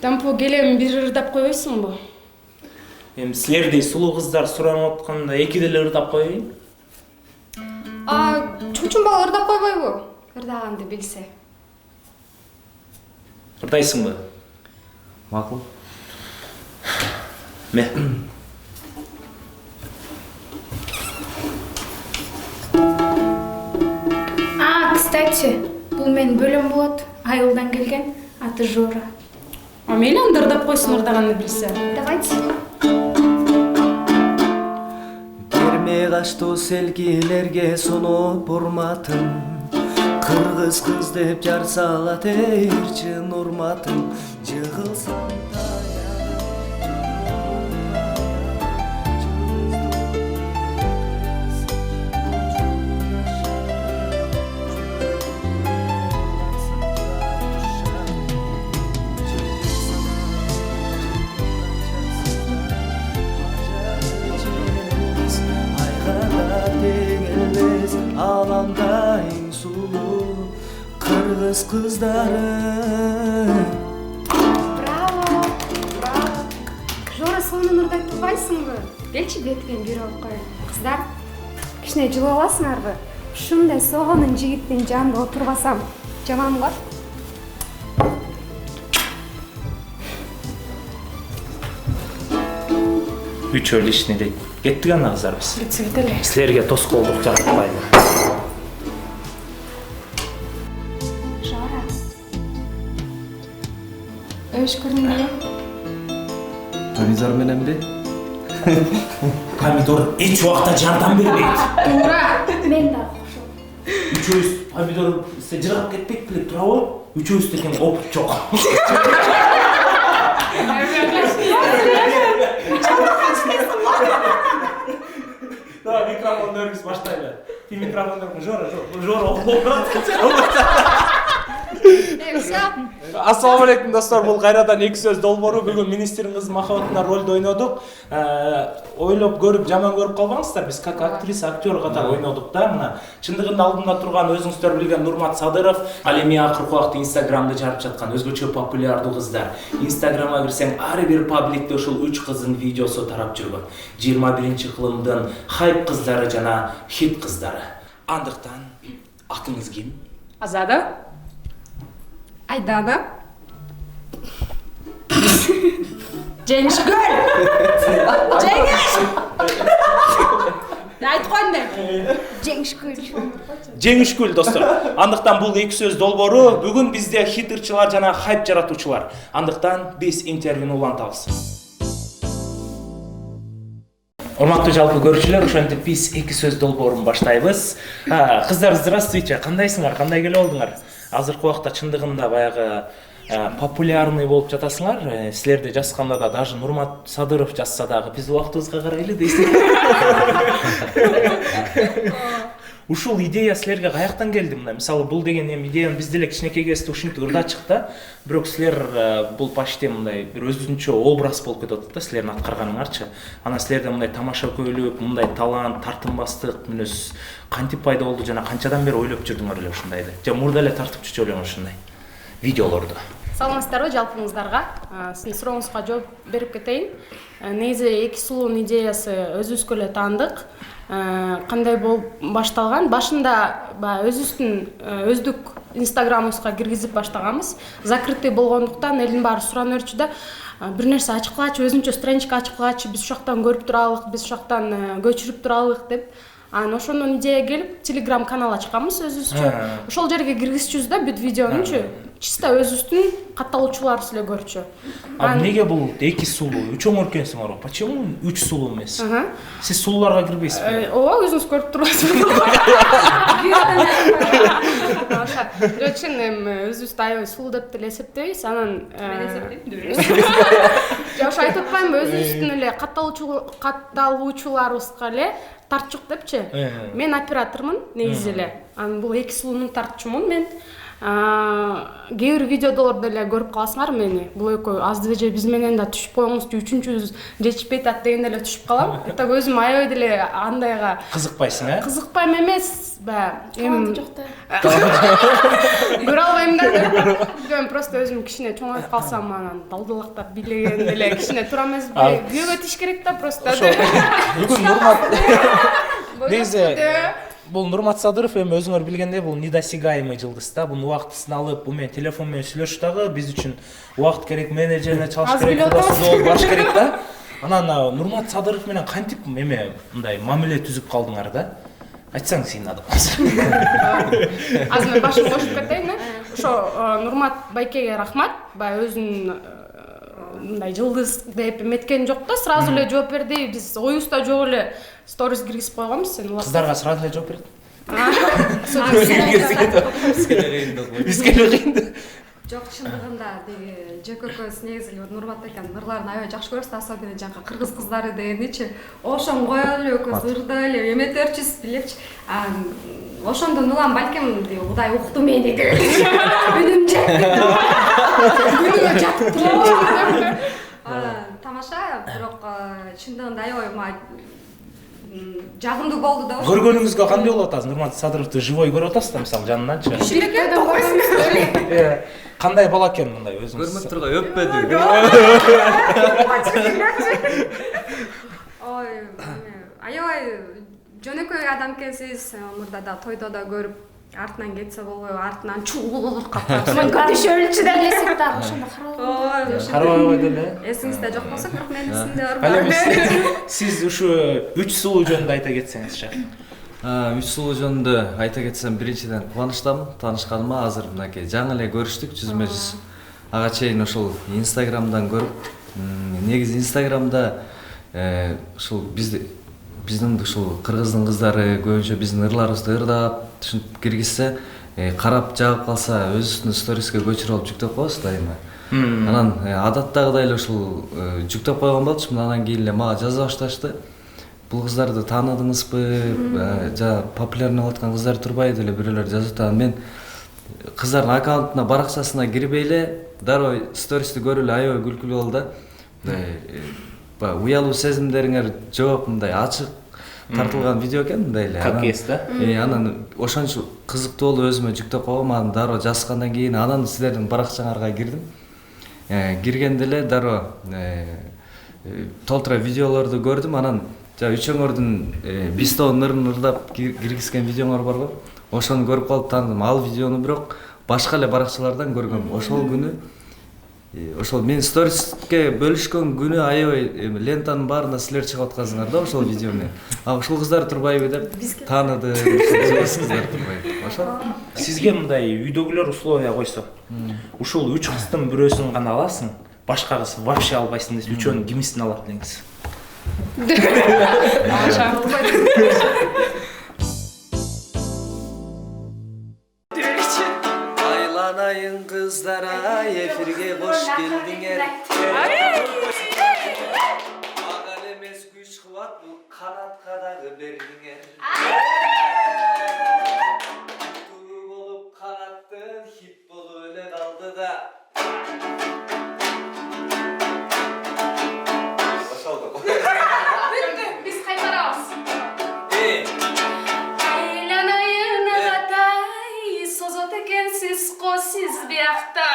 Тампо келем бир ырдап койбойсуңбу? Эми силердей сулуу кыздар суранып атканда эки деле ырдап коеюн. Чучун бала ырдап койбойбу? Ырдаганды билсе. Ырдайсыңбы? Макул. Ме. Кстати, бул менин бөлөм болот. Айылдан келген, аты Жора. Мейли анда ырдап койсун ырдаганды билсе. Давайте. Берме каштуу селкилерге сонуп урматым. Кыргыз кыз деп жар салат чын урматым. Жыгылсам аламда эң сулуу кыргыз кыздары. Браво! Браво! Жора, сонун ырдап турбайсыңбы? Келчи бетиген бир алып коелу. Кыздар, кичине жылып аласыңарбы? Ушундай сонун жигиттин жанында отурбасам жаман го. Үчөө лишний дейт. Кеттик ана кыздар биз. Кетсек эле. Силерге тоскоолдук жаратпайлы. Жора. Өшкөрүң беле? Помидор мененби? Помидор эч убакта жардам бербейт. Туура. Мен да окшойм. Үчөөбүз помидор жыргап кетпек белек турабы? Үчөөбүз деген опыт жок. Да, микрофондорубуз баштайлы. Ти микрофондорун Жора. Ассаламу алейкум достор, бул кайрадан эки сөз долбоору. Бүгүн министрдин кызы махабатына ролду ойнодук. Ойлоп көрүп жаман көрүп калбаңыздар. Биз как актриса, актер катары ойнодук да. Мына чындыгында алдымда турган өзүңүздөр билген Нурмат Садыров, ал эми акыркы убакта Инстаграмда жарып жаткан өзгөчө популярдуу кыздар. Инстаграмга кирсең, ар бир пабликте ушул 3 кыздын видеосу тарап жүргөн. 21-кылымдын хайп кыздары жана хит кыздары. Андыктан атыңыз ким? Азада? Айдана. Жеңишгүл! Жеңиш! Айтып койдум мен. Жеңишгүл. Жеңишгүл достор. Андыктан бул эки сөз долбоору бүгүн бизде хит ырчылар жана хайп жаратуучулар. Андыктан биз интервьюну улантабыз. Урматтуу жалпы көрүүчүлөр, ошентип биз эки сөз долбоорун баштайбыз. Кыздар, здравствуйте. Кандайсыңар? Кандай келип алдыңар? Азыркы убакта чындыгында баягы популярный болуп жатасыңар. Силерди жазганда да даже Нурмат Садыров жазса дагы биз убактыбызга карайлы дейсиз. Ушул идея силерге каяктан келди? Мына мисалы бул деген эми идеяны биз деле кичинекей кезде ушинтип ырдачык да. Бирок силер бул почти мындай бир өзүнчө образ болуп кетип атат да силердин аткарганыңарчы. Анан силерде мындай тамаша көйлөк, мындай талант, тартынбастык мүнөз кантип пайда болду жана канчадан бери ойлоп жүрдүңөр эле ушундайды? Же мурда эле тартып жүрчү элең ушундай видеолорду? Саламатсыздарбы жалпыңыздарга? Сиздин сурооңузга жооп берип кетейин. Негизи эки сулуунун идеясы өзүбүзгө эле таандык. Кандай болуп башталган? Башында өзүбүздүн өздүк инстаграмыбызга киргизип баштаганбыз. Закрытый болгондуктан элдин баары суранып жүрчү да, бир нерсе ачып кылачы, өзүнчө страничка ачып кылачы, биз ушактан көрүп туралык, биз ушактан көчүрүп туралык деп. Анан ошондон идея келип, Telegram канал ачканбыз өзүбүзчө. Ошол жерге киргизчүбүз да бүт видеонучу. Чисто өзүбүздүн катталуучуларыбыз эле көрчү. Неге бул эки сулуу? Үчөңөр экенсиңер. Почему 3 сулуу эмес? Сиз сулууларга кирбейсизби? Ооба, өзүңүз көрүп турасызбы. Чын эми өзүбүздү аябай сулуу деп деле эсептейбиз. Анан мен эсептейм. Жок, айтып атпаймынбы, өзүбүздүн эле катталуучуларыбызга эле тартчук депчи. Мен оператормун негизи эле. Анан бул эки сулуунун тартчумун мен. кээ бир видеодолордо эле көрүп каласыңар мени. Бул экөө азды же биз менен да түшүп коюңузчу, үчүнчүбүз жетишпейт ат дегенде эле түшүп калам. Так өзүм аябай деле андайга Кызыкпайсың, э? кызыкпайм эмес, Таланты жок да. көрө албайм да. Мен просто өзүм кичине чоңоюп калсам анан далдалактап бийлеген эле кичине тура эмес. Күйөөгө тиш керек да просто. Бүгүн Нурмат негизи бул Нурмат Садыров эми өзүңөр билгендей бул недосягаемый жылдыз да. Буну убактысын алып, бул менен телефон менен сүйлөшүп дагы биз үчүн убакыт керек, менеджерине чалыш керек, болуп барыш керек да. Анан Нурмат Садыров менен кантип эме мындай мамиле түзүп калдыңар да? Айтсаң сен адам. Азыр мен башын кошуп кетейин, ошо Нурмат байкеге рахмат. Баягы өзүн мындай жылдыз деп эметкен жок да, сразу эле жооп берди. Биз оюбузда жок эле сторис киргизип койгонбуз, сен улап. Кыздарга сразу эле жооп берди. Бизге кыйын. Жок, чындыгында деги ЖКК негизи Нурмат экен ырларын аябай жакшы көрөбүз, особенно жанагы кыргыз кыздары дегеничи. Ошону коелу эле экөөбүз ырдай эле эметерчиз билепчи. Ошондон улам балким Кудай укту мени деп. Үнүм жетти. Күнүгө жатып турам. Тамаша, бирок чындыгында аябай жагымдуу болду да. Көргөнүңүзгө кандай болуп атасыз? Нурмат Садыровду живой көрүп атасыз да, мисалы жанынан-чы? Кандай бала экен мындай өзүңүз? Көрмөк тургай өппөдү. Ой, аябай жөнөкөй адам экенсиз. Мурда да тойдо да көрүп, артынан кетсе болбойбу, артынан чуулуп калып. Мен көтүшөлчү да элесип дагы ошондо Карабай койду эле. Эсиңизде жок болсо, бирок мен эсимде бар. Ал эми сиз ушу 3 сулуу жөнүндө айта кетсеңизчи. 3 сулуу жөнүндө айта кетсем, биринчиден кубанычтамын таанышканыма. Азыр мынакей жаңы эле көрүштүк жүзмө жүз. Ага чейин ошол Инстаграмдан көрүп, негизи Инстаграмда ушул биздин ушул кыргыздын кыздары көбүнчө биздин ырларыбызды ырдап түшүнүп киргизсе, карап жагып калса өзүбүздүн сториске көчүрүп алып жүктөп коебуз дайыма. Анан адаттагыдай эле ушул жүктөп койгон болчумун. Анан кийин эле мага жаза башташты. Бул кыздарды тааныдыңызбы? Жана популярный болуп аткан кыздар турбайбы деле бирөөлөр жазып атат. Мен кыздардын аккаунтуна, баракчасына кирбей эле дароо стористи көрүп эле аябай күлкүлүү болду да. Уялуу сезимдериңер жооп мындай ачык тартылган видео экен мындай эле. Как есть, да? Анан ошончо кызыктуу болуп өзүмө жүктөп койгом. Анан дароо жазгандан кийин анан силердин баракчаңарга кирдим. Киргенде эле дароо толтура видеолорду көрдүм. Анан үчөөңөрдүн Бистон ырын ырдап киргизген видеоңор бар го. Ошону көрүп калып тааныдым. Ал видеону бирок башка эле баракчалардан көргөм. Ошол күнү ошол мен сториске бөлүшкөн күнү аябай лентанын баарында силер чыгып аткансыңар да ошол видеону. Ушул кыздар турбайбы деп тааныдым. Ушул кыздар турбайбы. Ошол. Сизге мындай үйдөгүлөр условия койсо, ушул 3 кыздын бирөөсүн гана аласың, башка кыз вообще албайсың десе, үчөөнүн кимисин алат элеңиз? Айланайын кыздар, эфирге кош келдиңер. Мага эмес күч кубат, бул канатка дагы бердиңер. Туу болуп канаттын хит болуп эле калды да. Биз кайтарабыз. Айланайын агатай, созот экенсиз го сиз биякта.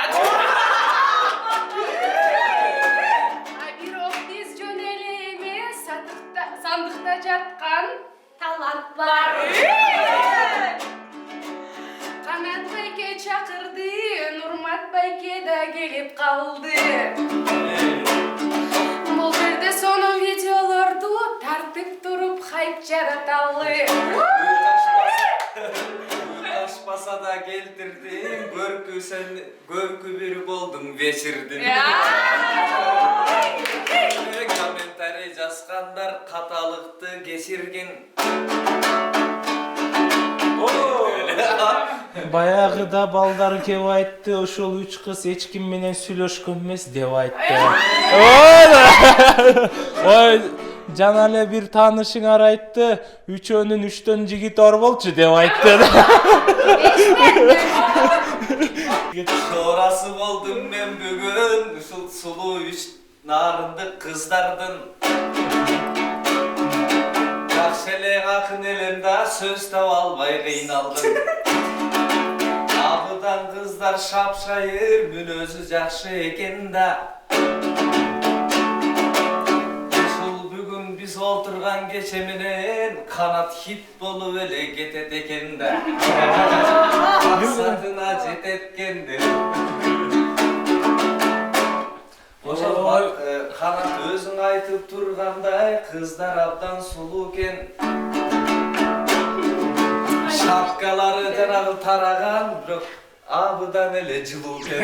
Бирок биз жөн эле эмес, сандыкта жаткан талант бар. Канат байке чакырды, Нурмат байке да келип калды. Бул жерде сонун видеолорду тартып туруп хайп жараталы. Таşpasa da geldirdin, görkü biri boldun вечердin. Kommentari жазгандар каталыкты кечиргин. Баягыда балдар кеп айтты, ошол 3 кыз эч ким менен сүйлөшкөн эмес деп айтты. Ой, жана эле бир таанышыңар айтты, үчөөнүн 3төн жигит ор болчу деп айтты. болдум мен бүгүн ушул сулуу үч нарындык кыздардын жакшы эле акын элем да сөз таба албай кыйналдым абыдан кыздар шапшайыр мүнөзү жакшы экен да биз олтурган кече менен канат хит болуп эле кетет экен да максатына жетет экен ошол канат өзүң айтып тургандай кыздар абдан сулуу экен шапкалары жанагы тараган бирок абыдан эле жылуу экен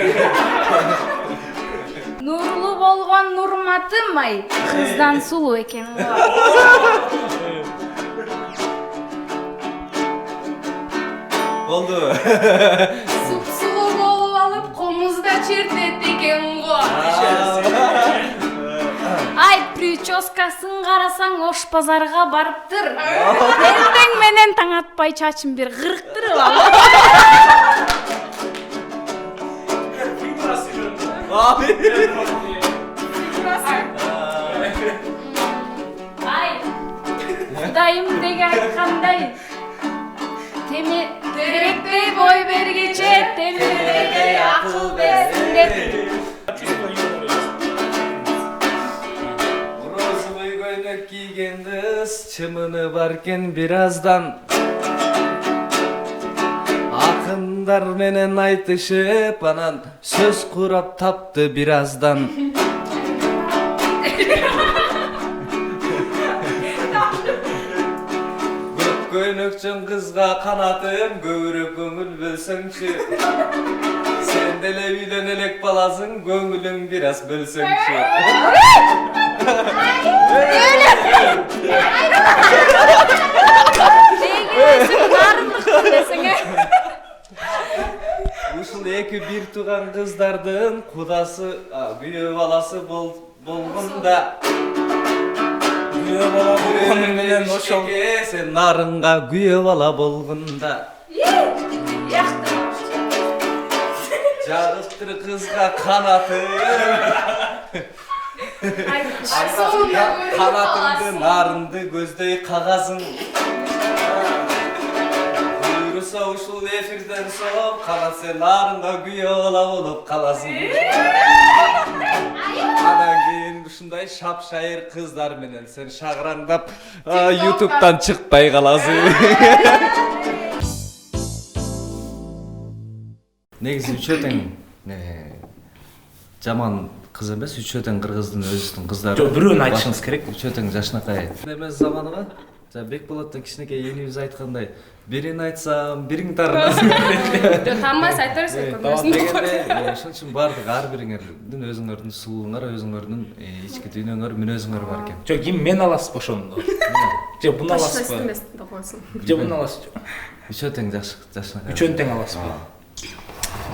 Нурлуу болгон Нурматым ай, кыздан сулуу экен го. Болду. Суп-сулуу болуп алып, комузда чертет экен го. Ай, прическасын карасаң ош базарга барыптыр. Эртең менен таң атпай чачын бир кырктырып ал. Ай, Кудайым деги айткандай, теректей бой бергече, темирдей акыл берсин деп. Розовый көйнөк кийген кыз чымыны бар экен бир аздан акындар менен айтышып анан сөз курап тапты бир аздан көк көйнөкчүн кызга канатым көбүрөөк көңүл бөлсөңчү сен деле үйлөнө элек баласың көңүлүң бир аз бөлсөңчү ушул эки бир тууган кыздардын кудасы күйөө баласы болгонда күйөө бала болгону менен ошол сен нарынга күйөө бала болгонда жагыптыр кызга канаты канатыңды нарынды көздөй кагазың буйруса ушул эфирден соң канат сен нарынга күйөө бала болуп каласың анан кийин ушундай шапшайыр кыздар менен сен шагыраңдап ютубтан чыкпай каласың негизи үчөө тең жаман кыз эмес үчөө тең кыргыздын өзүбүздүн кыздары жок бирөөнү айтышыңыз керек үчөө тең жашынакай эмес заманыга Бекболоттон кичинекей энибиз айткандай бирин айтсам бириң таарынасың Таанбайсыз айта берсең ошон үчүн баардык ар бириңердин өзүңөрдүн сулууңар өзүңөрдүн ички дүйнөңөр мүнөзүңөр бар экен жок ким мен аласызбы ошондо же буну аласызбы же буну аласызбы үчөө тең жашынакай үчөөнү тең аласызбы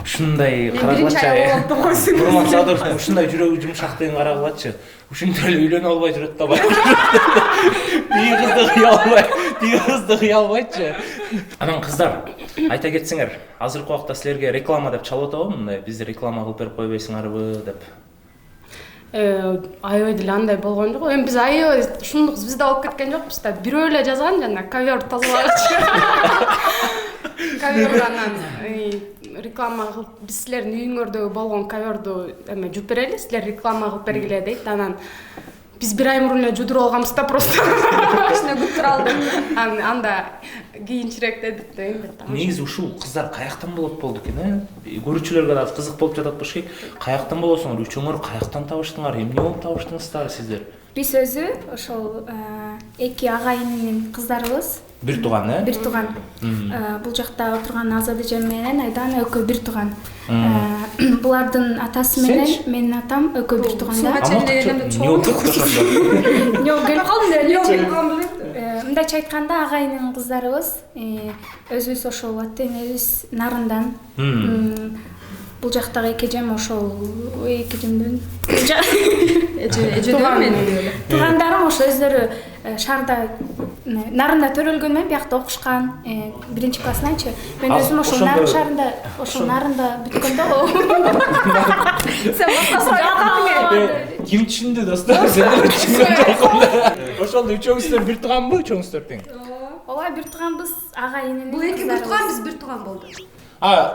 ушундай карагылачы Нурмат Садыровдун ушундай жүрөгү жумшактыгын карагылачы ушинтип эле үйлөнө албай жүрөт да бир кызды кыя албайчы анан кыздар айта кетсеңер азыркы убакта силерге реклама деп чалып атабы мындай бизди реклама кылып берип койбойсуңарбы деп аябай деле андай болгон жок эми биз аябай ушундук биз да болуп кеткен жокпуз да бирөө эле жазган жана ковер тазалагычы ковер анан реклама кылып биз силердин үйүңөрдө болгон коверду эме жууп берели силер реклама кылып бергиле дейт анан биз бир ай мурун эле жуудуруп алганбыз да просто кичине күтүп туралды анда кийинчерээк дедик да негизи ушул кыздар каяктан болот болду экен көрүүчүлөргө да кызык болуп жатат болуш керек каяктан болосуңар үчөөңөр каяктан табыштыңар эмне болуп табыштыңыздар сиздер Биз өзү ошол эки агайын менен кыздарыбыз. Бир тууган, Бир тууган. Бул жакта отурган Азат эжем менен Айдана экөө бир тууган. Булардын атасы менен менин атам экөө бир тууган да. Жок, келип калдым эле. Мындайча айтканда агайынын кыздарыбыз. Өзүбүз ошол ата-энебиз нарындан. бул жактагы экежем ошол экежемден туугандарым ошо өздөрү шаарда Нарында төрөлгөн менен биякта окушкан, 1-классынанчы. Мен өзүм ошол Нарын шаарында, ошол Нарында бүткөндө. Сен башка сурап калдың. Ким түшүндү достор? Сендер түшүнгөн жоксуңдар. Ошол үчөөңүздөр бир тууганбы, үчөөңүздөр тең? Ооба, бир тууганбыз, ага эненин. Бул эки бир тууган, биз бир тууган болдук.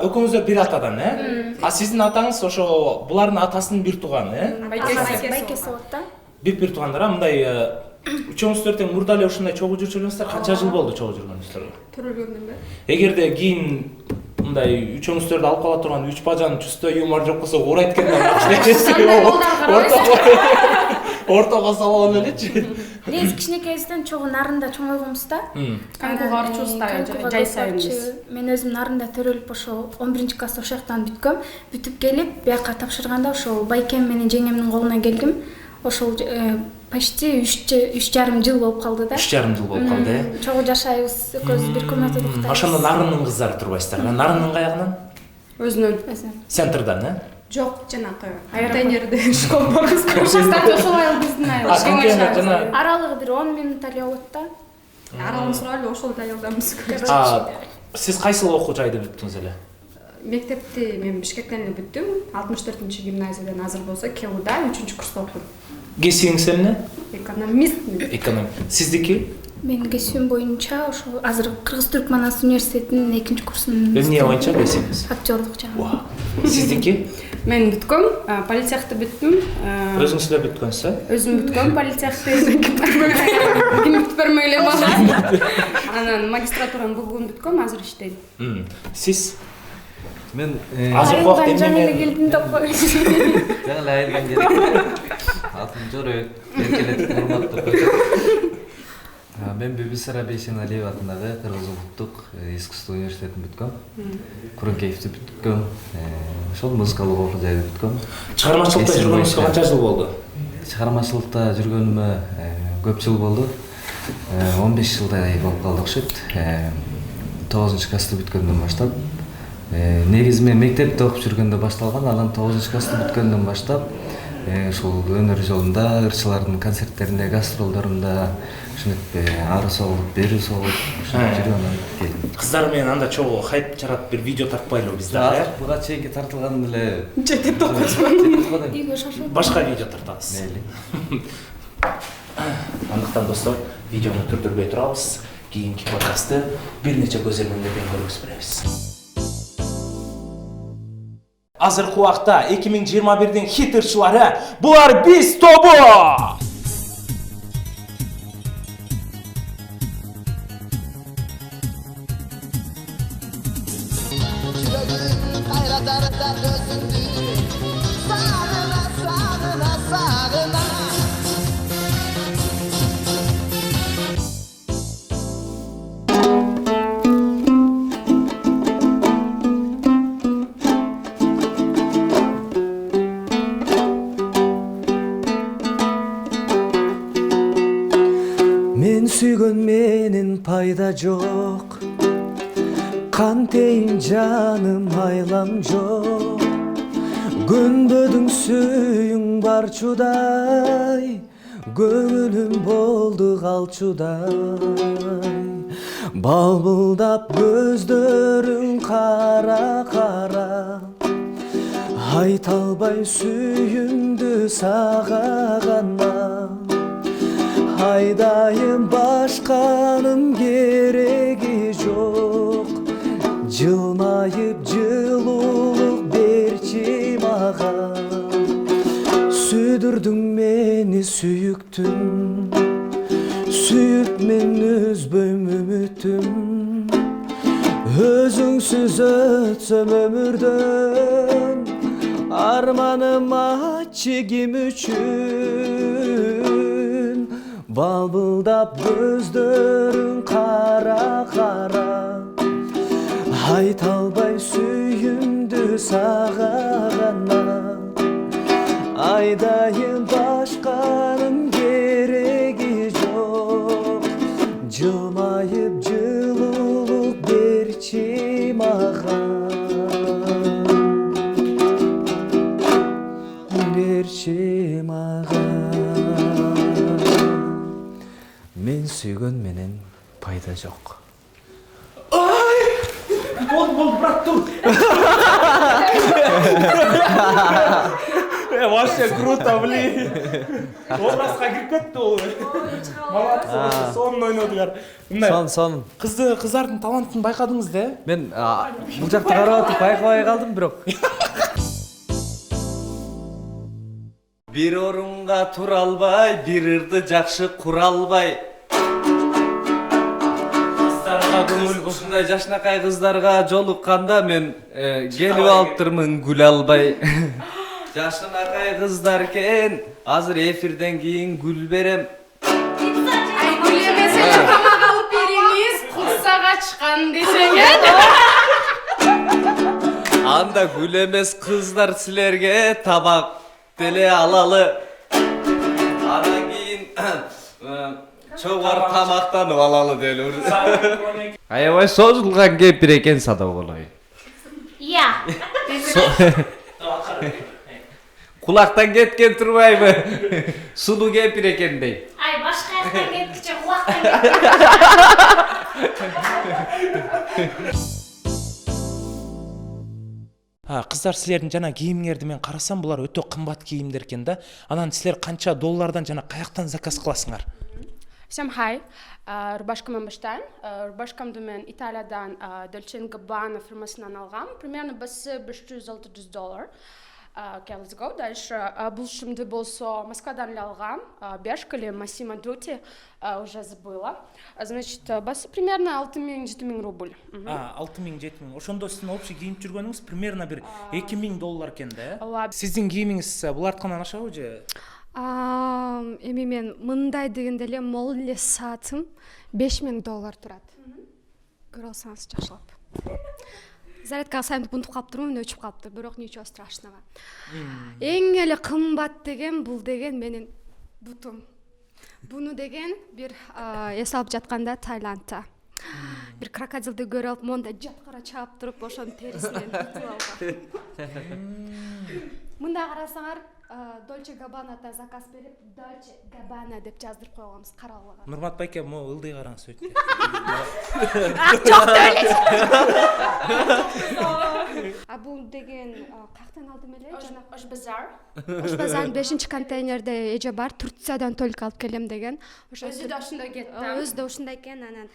Экөөңүздөр бир атадан, сиздин атаңыз ошо булардын атасынын бир тууганы, Байкеси болот да. бир туугандар, мындай үчөөңүздөр тең мурда эле ушундай чогуу жүрчүңүздөр канча жыл болду чогуу жүргөнүңүздөр? Төрөлгөндөн бери. Эгерде кийин мындай үчөөңүздөрдү алып кала турган 3 бажан чүстө юмор жок болсо урайт экен. Ортого салып элечи. Биз кичинекейибизден чогуу Нарында чоңойгонбуз да. Канкуга барчубуз да, жай сайын биз. Мен өзүм Нарында төрөлүп ошо 11-класс ошол жактан бүткөм. Бүтүп келип, бияка тапшырганда ошол байкем менен жеңемдин колуна келдим. Ошол почти 3,5 жыл болуп калды да. 3,5 жыл болуп калды, Чогуу жашайбыз, экөөбүз бир комнатада уктайбыз. Ошондо Нарындын кыздары турбайсыздар. Нарындын каягынан? Өзүнөн. Центрдан, Жок, жанакы контейнерде школ барбыз. Кстати, ошол айыл биздин айыл. Контейнер жана Аралыгы бир 10 минут эле болот да. Аралын сурайлы, ошол айылданбыз. Сиз кайсыл окуу жайды бүттүңүз эле? Мектепти мен Бишкектен эле бүттүм. 64-гимназиядан азыр болсо КУда 3-курста окудум. Кесибиңиз эмне? Экономист. Сиздики? Мен кесибим боюнча ошо азыр Кыргыз-Түркманас университетинин 2-курсунун. Эмне боюнча кесибиңиз? Актерлук жагы. Сиздики? Мен бүткөм, политехти бүттүм. Өзүңүз эле бүткөнсүз? Өзүм бүткөм политехти. Ким бүтүп бермей эле мага. Анан магистратураны бул күн бүткөм, азыр иштейм. Сиз? Мен азыр убакта жаңы эле келдим деп кой. жаңы эле айылдан келдим. Атым Жорөк, эркелетип урматтап коет. Мен Бибисара Бейсеналиева атындагы Кыргыз улуттук искусство университетин бүткөм. Курункеевди бүткөм. Ошол музыкалык окуу жайды бүткөм. Чыгармачылыкта жүргөнүңүзгө канча жыл болду? Чыгармачылыкта жүргөнүмө көп жыл болду. 15 жылдай болуп калды окшойт. 9-классты бүткөндөн баштап. Негизи мен мектепте окуп жүргөндө башталган, анан 9-классты бүткөндөн баштап ушул өнөр жолунда, ырчылардын концерттеринде, гастролдорунда ушинтип ары солуп, бери солуп жүрүп анан келдим. Кыздар менен анда чогуу хайп жаратып бир видео тартпайлыбы бизде? Буга чейинки тартылган эле Жетип токосмун. Үйгө шашып. Башка видео тартабыз. Мейли. Андыктан достор, видеону түрдүрбөй турабыз. Кийинки подкастты бир нече көзөмөлдөрдөн көрүп беребиз. Азыркы убакта 2021-дин хит ырчылары булар биз тобу! Мен сүйгөн менен пайда жок, кантейин жаным айлам жок. Көнбөдүң сүйүң барчудай, көңүлүм болду калчудай. Балбылдап көздөрүң кара-кара, айта албай сүйүмдү сага гана. Айдайым башканын кереги жок, жылмайып жылуулук берчи мага. Сүйдүрдүң мени сүйүктүм, сүйүп мен үзбөйм үмүтүм. Өзүңсүз өтсөм өмүрдөн, арманым ачы ким үчүн. Балбылдап көздөрүң кара-кара, айта албай сүйүмдү сага гана. Айдайым башканын кереги жок, жылмайып жылуулук берчи мага. деши мага. Мен сүйгөн менен пайда жок. Болды, брат, тур. Вообще круто, блин. Образға кіріп кетті ол. Молодцы, сонун ойнодуңар. Сон. Қыздардың талантын байқадыңыз да? Мен бул жакты карап атып байкабай калдым, бирок. Бир орунга тура албай, бир ырды жакшы кура албай. Кыздарга көңүл ушундай жашнакай кыздарга жолукканда мен келип алыптырмын гүл албай. Жашнакай кыздар экен, азыр эфирден кийин гүл берем. Ай, гүл эмес эле тамак алып бериңиз, курсага чыккан десеңер. Анда гүл эмес кыздар силерге табак деле алалы. Анан кийин чогор тамактанып алалы деле. Аябай созулган кепир экен садап болой. Иә. Кулактан кеткен турбайбы? Сулуу кепир экен дей. Ай, башка жактан кеткиче кулактан кеткен. Қыздар, сілердің жана кийимиңерди мен карасам, булар өтө кымбат кийимдер экен да. Анан силер канча доллардан жана каяктан заказ кыласыңар? Всем хай. Рубашкаман баштайм. Рубашкамды мен Италиядан Dolce & Gabbana фирмасынан алгам. Примерно басы $500-600. Okay, let's go. Дальше булшымды болсо Москвадан эле алгам. Бершка или Massimo Dutti, уже забыла. Значит, басы примерно 6000-7000 рубль. 6000-7000. Ошондо сиздин общий кийип жүргөнүңүз примерно бир $2000 экен да. Ооба. Сиздин кийимиңиз буларткандан ашабы же? Эми мен мындай дегенде эле мол эле саатым $5000 турат. Көрө алсаңыз жакшылап. Зарядкага сайын бунтуп калыптырмын, өчүп калыптыр, бирок ничего страшного. Эң эле кымбат деген бул деген менин бутум. Буну деген бир эс алып жатканда Таиландта. Бир крокодилди көрүп алып, монда жаткара чаап туруп, ошонун терисинен бутуп алгам. Мында карасаңар, Dolce & Gabbanaдан заказ берип, Dolce & Gabbana деп жаздырып койгонбуз, каралган. Нурмат байке, могу ылдый караңыз өтүп. Жок деле. Бул деген каяктан алдым эле? Жана Ош базар. Ош базардын 5-контейнерде эже бар, Турциядан только алып келем деген. Өзү да ошондой кетти. Өзү да ушундай экен, анан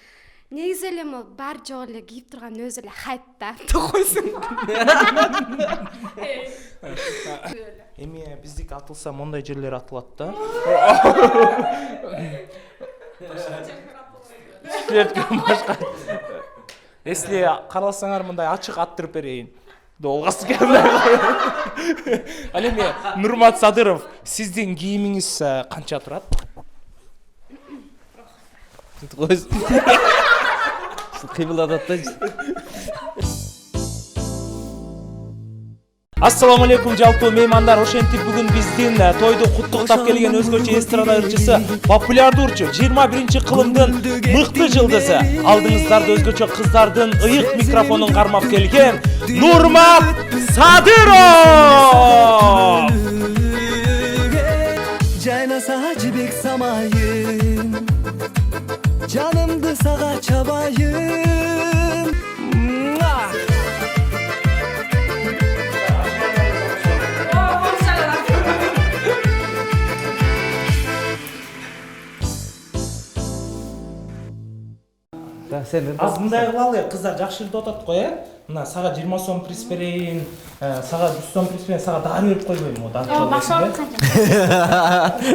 негизи эле мо бар жок эле кийип турган өзү эле хайп да. Токойсуң. Эми биздики атылса мондай жерлер атылат да. Если карасаңар мындай ачык аттырып берейин. Долгасы келмей. Ал эми Нурмат Садыров, сиздин кийимиңиз канча турат? Кыймылдап атпайсыз. Ассаламу алейкум жалпы меймандар, ошентип бүгүн биздин тойду куттуктап келген өзгөчө эстрада ырчысы, популярдуу ырчы, 21-кылымдын мыкты жылдызы. Алдыңыздарда өзгөчө кыздардын ыйык микрофонун кармап келген Нурмат Садыров! Жайнаса жибек самайын, жанымды сага чабайын. Аз мындай кылалы, кыздар жакшы илдеп атат го, Мына сага 20 сом приз берейин, сага 100 сом приз берейин, сага дары берип койбоймунбу?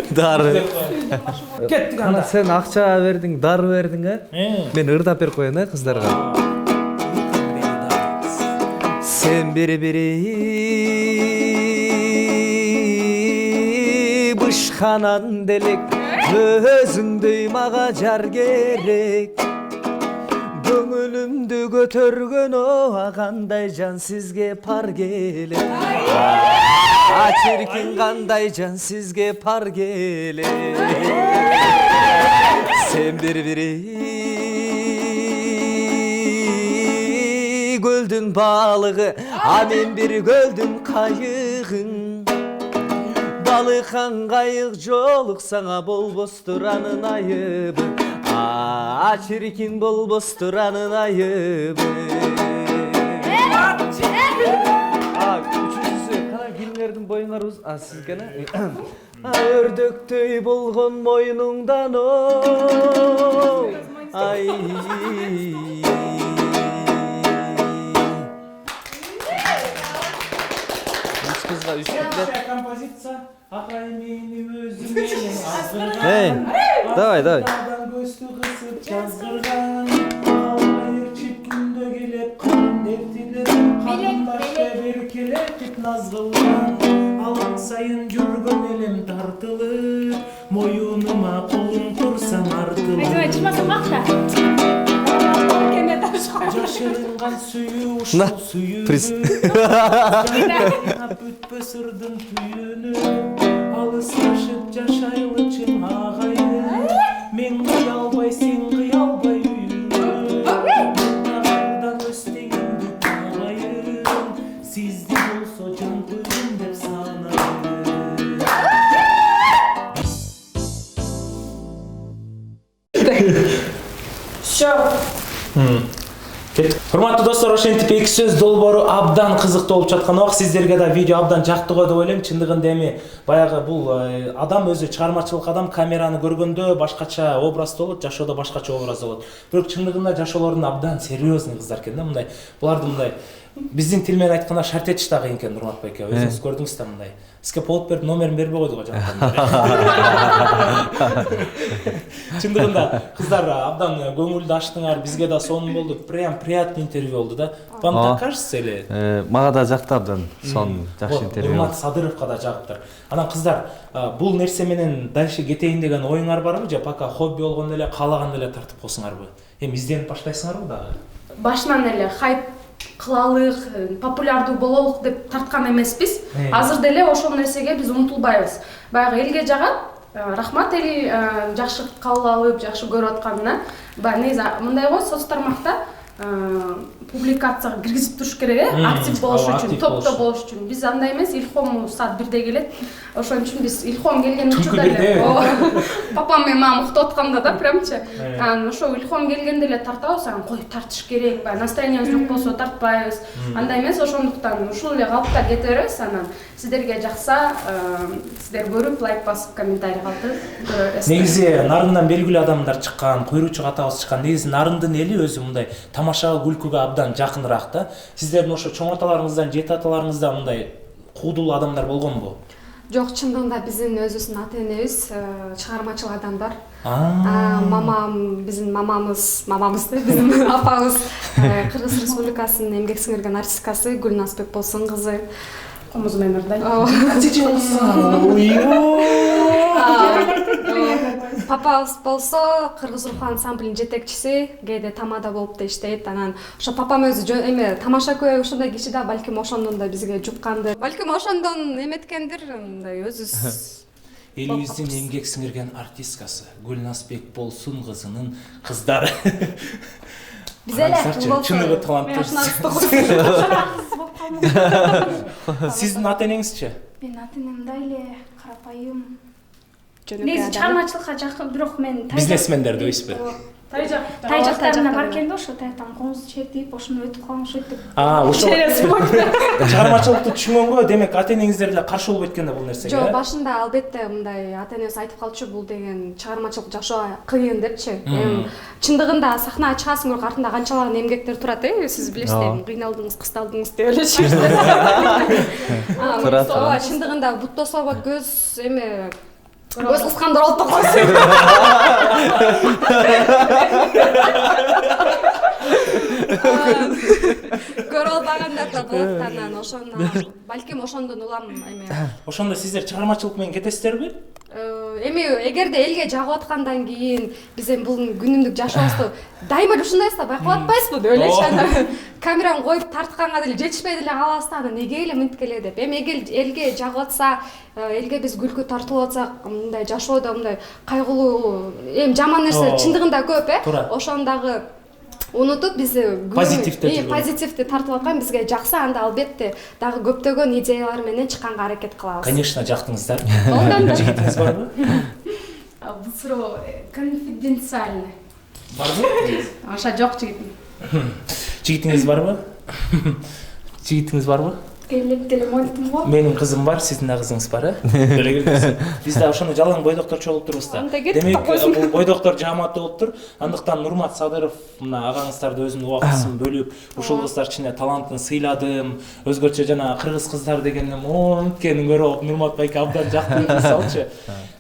Дары. Кеттик анда. Сен акча бердиң, дары бердиң, Мен ырдап берип коеюн, кыздарга. Сен бири бышканан делек, өзүңдөй мага жар керек. Көңүлүмдү көтөргөн о кандай жан сизге пар келет. Чиркин кандай жан сизге пар келет. Сен бири көлдүн балыгы, а мен бир көлдүн кайыгың. балыхан кайык жолуксаңа болбостур анын айыбы. Чиркин болбостур анын айыбы. Үчүнчүсү кана кийимдердин боюңарыбыз сиз гана өрдөктөй болгон мойнуңдан ай. Кызга үчүнчү композиция Акай менин өзүм менен азгырган. Давай. Көстү кысып жазгырган. Албайыр чипкүндө келип кан дертилер. Кандашка бир келетип наз кылган. Алаң сайын жүргөн элем тартылып. Моюнума колуң турсаң артылып. Жашырынган сүйүү ушул сүйүү. Бүтпөс ырдын түйүнү. Алысташып жашайлы чын агайын. Мен кыялбай сен кыялбай үйүңдү. Мактагардан өстегимди таалайын. Сизди болсо жан күйдүм деп санайын. Урматтуу достор, ошентип эки сөз долбоору абдан кызыктуу болуп жаткан убак. Сиздерге да видео абдан жакты го деп ойлойм. Чындыгында эми баягы бул адам өзү чыгармачылык адам камераны көргөндө башкача образда болот, жашоодо башкача образда болот. Бирок чындыгында жашоолорун абдан серьезный кыздар экен да, мындай. Буларды мындай биздин тил менен айтканда шарт этиш да кыйын экен, Урмат байке. Өзүңүз көрдүңүз да мындай. Сизге повод берип номерин бербей койду го жактан. Чындыгында кыздар абдан көңүлдү ачтыңар, бизге да сонун болду. Прям приятный интервью болду да. Вам так кажется или? Мага да жакты абдан. Сонун жакшы интервью. Урмат Садыровго да жагыптыр. Анан кыздар, бул нерсе менен дальше кетейин деген оюңар барбы же пока хобби болгондо эле каалаганда эле тартып койсуңарбы? Эми изденип баштайсыңарбы дагы? Башынан эле хайп кылалык, популярдуу бололук деп тарткан эмеспиз. Азыр деле ошол нерсеге биз умтулбайбыз. Баягы элге жагат. Рахмат эл жакшы кабыл алып, жакшы көрүп атканына. Баягы негизи мындай го соц тармакта публикацияга киргизип туруш керек, актив болуш үчүн, топто болуш үчүн. Биз андай эмес, илхом саат 1де келет. Ошон үчүн биз илхом келген учурда эле папам менен мамам уктап атканда да прямчы. Ошо илхом келгенде эле тартабыз, кой тартыш керек, баягы настроениябыз жок болсо тартпайбыз. Андай эмес, ошондуктан ушул эле калыпта кете беребиз. Анан сиздерге жакса, сиздер көрүп, лайк басып, комментарий калтырып көрө бересиздер. Негизи нарындан белгилүү адамдар чыккан, куйруучу катабыз чыккан. Негизи нарындын эли өзү мындай тамашага, күлкүгө абдан жакыныраак да. Сиздердин ошо чоң аталарыңыздан, жети аталарыңыздан мындай куудулуу адамдар болгонбу? Жок, чындыгында биздин өзүбүздүн ата-энебиз чыгармачыл адамдар. Мамам, биздин мамамыз, биздин апабыз Кыргыз Республикасынын эмгек сиңирген артисткасы Гүлназбек Болсун кызы. Комуз менен ырдай. Папабыз болсо Кыргыз руханий ансамблинин жетекчиси, кээде тамада болуп да иштейт. Анан ошо папам өзү эме тамаша көбөй ушундай киши да, балким ошондон да бизге жуккандыр. Балким ошондон эметкендир, мындай өзүбүз. Элибиздин эмгек сиңирген артисткасы Гүлназбек Болсун кызынын кыздары. Биз эле чыныгы таланттуу. Сиздин ата-энеңизчи? Менин ата-энем да эле карапайым. Негизи чыгармачылыкка жакын, бирок мен бизнесмендер дейсизби? Тай жактарына баргенде ошо таяктан комуз чертип, ошону өтүп калган өтүп. Ошо чыгармачылыкты түшүнгөнгө, демек ата-энеңиздер деле каршы болуп эткенде бул нерсеге. Жок, башында албетте мындай ата-энебиз айтып калчу, бул деген чыгармачылык жашоо кыйын депчи. Чындыгында сахнага чыгасың, бирок артында канчалаган эмгектер турат, сиз билесиз, кыйналдыңыз, кысталдыңыз деп элечи. Чындыгында буттосо көз эме көз кыскандар болуп койсун. Көрүп албагандар да болот, анан ошондон балким ошондон улам эме. Ошондо сиздер чыгармачылык менен кетесиздерби? Эми эгерде элге жагып аткандан кийин биз эми бул күнүмдүк жашообузду дайыма ушундайсызда байкап атпайсызбы деп ойлойчу. Анан камераны коюп тартканга деле жетишпей деле калабыз да, анан эмнеге эле мынтип эле деп. Эми элге жагып атса, элге биз күлкү тартылып атсак, мындай жашоодо мындай кайгылуу, эми жаман нерсе чындыгында көп, ошондагы унутуп биз Позитивте жүргөн. позитивди тартып аткан бизге жакшы, анда албетте дагы көптөгөн идеялар менен чыкканга аракет кылабыз. Конечно, жактыңыздар. Алдан да. Жигитиңиз барбы? Бул суроо конфиденциальный. Барбы? Аша жок жигитим. Жигитиңиз барбы? Жигитиңиз барбы? Келип деле молдум го. Менин кызым бар, сиздин да кызыңыз бар, Биз да ошону жалаң бойдокторчу болуп турбуз да. Демек, бул бойдоктор жааматы болуп тур. Андыктан Нурмат Садыров мына агаңыздарды өзүнүн убактысын бөлүп, ушул кыздар ичине талантын сыйладым. Өзгөчө жана кыргыз кыздар дегенде монткени көрүп, Нурмат байке абдан жакты мисалчы.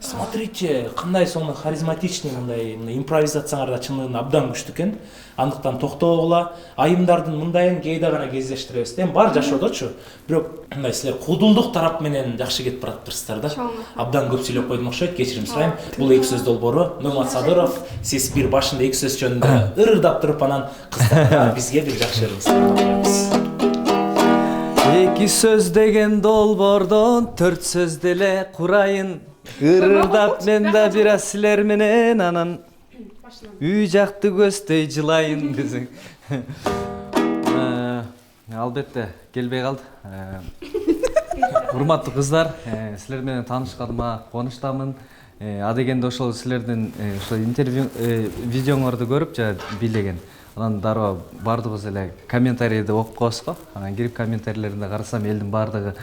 Смотрите, кандай сонун харизматичный мындай импровизацияңарда чындыгында абдан күчтүү экен. Андыктан токтогула, айымдардын мындайын кээде гана кездештиребиз. Эми бар жашоодочу, бирок мындай силер кудулдук тарап менен жакшы кетип баратыптырсыздар да. Абдан көп сүйлөп койдум окшойт, кечирим сурайм. Бул эки сөз долбоору Нурмат Садыров, сиз бир башында эки сөз жөнүндө ырырдап туруп анан кыздар бизге бир жакшы ырыңыз. Эки сөз деген долбоордон 4 сөз деле курайын. Ырырдап мен да бир аз силер менен анан үй жакты көздөй жылайын десең. Албетте келбей калды. Урматтуу кыздар, силер менен таанышканыма кубанычтамын. А дегенде ошол силердин ошо интервью видеоңорду көрүп жана бийлеген. Анан дароо бардыгыбыз эле комментарийди окуп коебуз го. Анан кирип комментарийлеринде карасам элдин бардыгы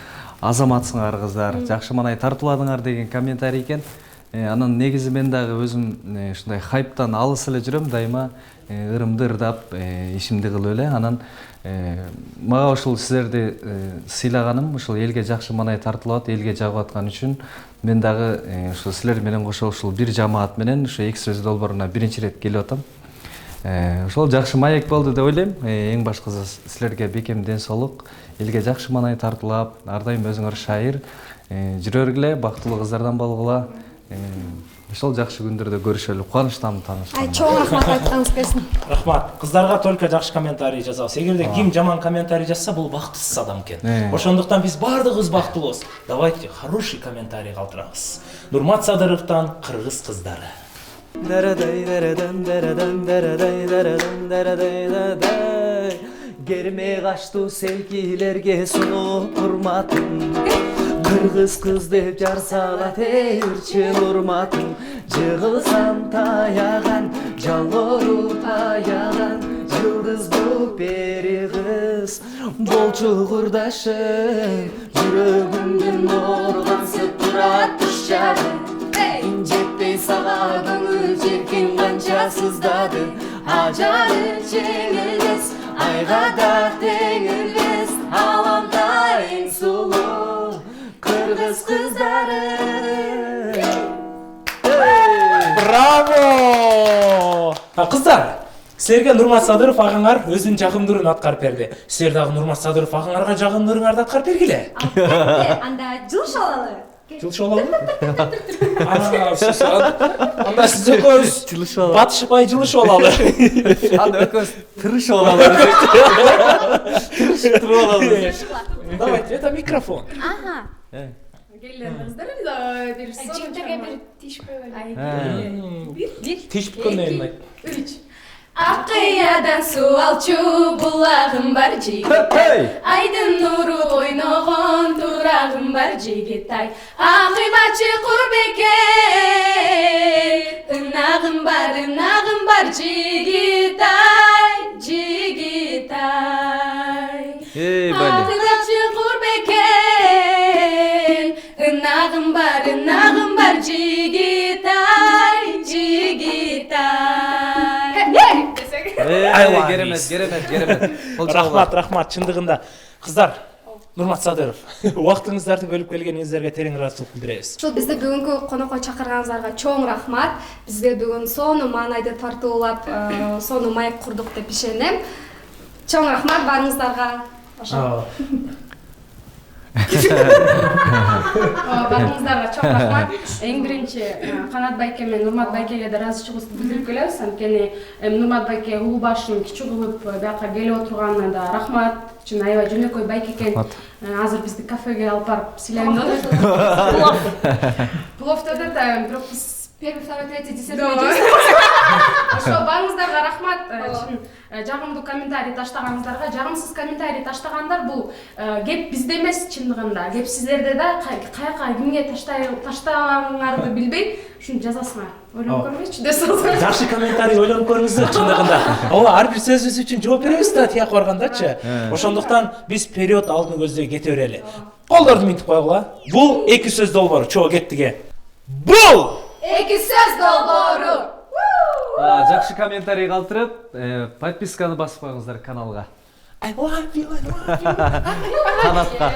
азаматсыңар кыздар, жакшы манай тартууладыңар деген комментарий экен. Анан негизи мен дагы өзүм ушундай хайптан алыс эле жүрөм, дайыма ырымды ырдап, ишимди кылып эле. Анан мага ушул силерди сыйлаганым, ушул элге жакшы манай тартылып, элге жагып аткан үчүн мен дагы ушул силер менен кошо ушул бир жамаат менен ушу эки сөз долбооруна биринчи ирет келип атам. Ошол жакшы маек болду деп ойлойм. Эң башкысы силерге бекем ден соолук, элге жакшы манай тартуулап, ар дайым өзүңөр шайыр, жүрө бергиле, бактылуу кыздардан болгула. Ошол жакшы күндөрдө көрүшөлү, кубанычтамын таанышканыма. Чоң рахмат айтканыңыз келсин. Рахмат. Кыздарга только жакшы комментарий жазабыз. Эгерде ким жаман комментарий жазса, бул бактысыз адам экен. Ошондуктан биз бардыгыбыз бактылуубуз. Давайте хороший комментарий калтырабыз. Нурмат Садыровтан кыргыз кыздары. Керме качтуу селкилерге сунуп урматым. Кыргыз кыз деп жар салат ырчын урматым. Жыгылсам таяган, жалборуп таяган, жылдыз буп бери кыз. Болчу курдашым, жүрөгүмдүн ооргансып турат туш жагы. Жетпей сага көңүл жеркин канча сыздады. Ажары жеңилбес, айга да теңилбес, аламда эң сулуу кыргыз кыздары. Браво! Кыздар, силерге Нурмат Садыров агаңар өзүнүн жагымдууруун аткарып берди. Силер дагы Нурмат Садыров агаңарга жагымдууруңарды аткарып бергиле. Анда жылыш алалы. Жылыш алалы? Анда сиз экөөбүз батышпай жылыш алалы. Анда экөөбүз тырышып алалы. Тырышып туруп алалы. Давайте, это микрофон. Ага. Жигиттерге бир тишип койгон. Тишип көйнөйүн айт. 3. Ак кыядан суу алчу булагым бар жигит. Айдын нуру ойногон турагым бар жигит-ай. Ак кыймачы курбеке, ынагым бар жигит-ай, жигит-ай. Ак кыймачы курбеке, ынагым бар жигит-ай, жигит-ай. Керемет. Рахмат, чындыгында. Кыздар, Нурмат Садыров, убактыңыздарды бөлүп келгениңиздерге терең ыраазычылык билдиребиз. Ушул бизди бүгүнкү конокко чакырганыңыздарга чоң рахмат. Бизге бүгүн сонун маанайды тартуулап, сонун маек курдук деп ишенем. Чоң рахмат барыңыздарга. Барыңыздарга чоң рахмат. Эң биринчи Канат байке менен Нурмат байкеге да ыраазычылыгыбызды билдирип келебиз. Анткени Нурмат байке улуу башын кичүү кылып бияка келип отурганына да рахмат. Чын аябай жөнөкөй байке экен. Азыр бизди кафеге алып барып сыйлайм деп атат. Плов деп атат, бирок биз первый, второй, третий, 10 ошо барыңыздарга рахмат. жагымдуу комментарий таштаганыңыздарга. Жагымсыз комментарий таштагандар бул кеп бизде эмес чындыгында. Кеп сиздерде да каяка кимге таштаганыңарды билбей ушуну жазасыңар. Ойлонуп көрбөйчү десеңиз. Жакшы комментарий ойлонуп көрүңүздөр чындыгында. Ооба, ар бир сөзүбүз үчүн жооп беребиз да тияка баргандачы. Ошондуктан биз период алдын көздөй кете берели. Колдорду минтип койгула. Бул эки сөз долбоору. Чоо кеттиге. Бул эки сөз долбоору. Жакшы комментарий калтырып, подписканы басып коюңуздар каналга. I love you. Канатка.